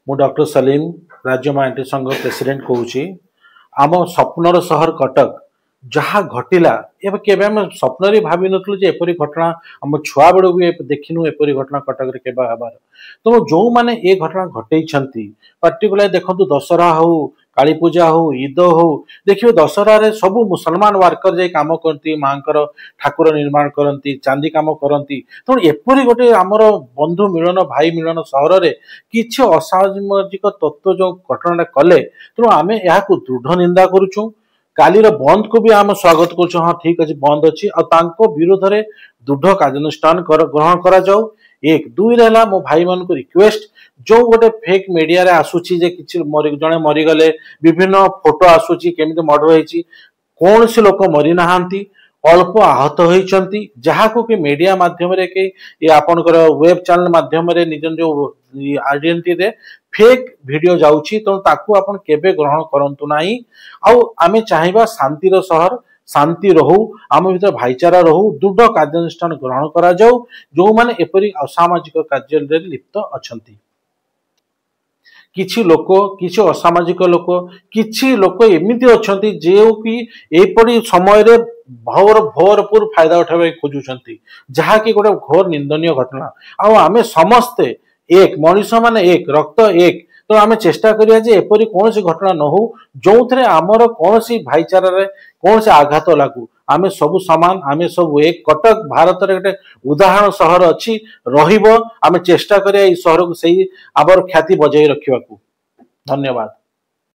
मु डॉक्टर सलीम राज्य माइंट्री संघ प्रेसिडेंट कहूँ आम स्वप्नर सहर कटक जहाँ घटिला केवे आम स्वप्न भावी नु जे एपरी घटना आम छुआ बेलू भी देखिनु एपरी घटना कटक केबा हबार तो जो मैंने ये घटना घटे पर्टिकुलर देखो दशहरा हो काली पूजा हो ईद हो देखिए दशहरा रे सब मुसलमान वर्कर जे काम करती माँ ठाकुर निर्माण करती चांदी काम करती तेणु एपरी गोटे आमर बंधु मिलन भाई मिलन सहर में किसी असामाजिक तत्व जो घटना कले तेणु आम यहाँ दृढ़ निंदा करुचु कालीर बंद को भी आम स्वागत कर हाँ ठीक अच्छे बंद अच्छी विरोध में दृढ़ कार्यानुष्ठान ग्रहण करा जाऊ एक दुई रहा मो भाई मान को रिक्वेस्ट जो गोटे फेक मीडिया रे आसुची जे किछि जड़े मरीगले विभिन्न फोटो आसुची केमिति मर्डर होईची कौन से लोक मरी नाहांती अल्प आहत होईचंती जहाँ को कि मीडिया माध्यम रे के ये आपनकर वेब चैनल माध्यम रे निजन जो आइडेंटिटी रे फेक वीडियो जाउची तो ताकू आपन केबे ग्रहण करंतु नाही आउ आमे चाहिबा शांतिर सहर शांति रहू आम भीतर भाईचारा रहू दृढ़ कार्यानुष्ठान ग्रहण करा जाऊ जो माने एपरी असामाजिक कार्य लिप्त अछंती किछि लोक किछि असामाजिक लोक किछि लोक एमिति अछंती जे कि एपरी समय रे भरपूर फायदा उठावे खोजुछंती जहा कि गोटे घोर निंदनीय घटना आ आमे समस्ते एक मनुष्य माने एक रक्त एक तो आमे चेष्टा करिया जे एपरी कौन सी घटना न हो जो थे आमर कौन सी भाईचारा रे कौन से आघात लागू आमे सब समान आमे सब एक कटक भारत रे गोटे उदाहरण सहर अच्छी रहिबो आमे चेष्टा करिया ई सहर को सही आबर ख्याति बजाई रखिबाकू धन्यवाद।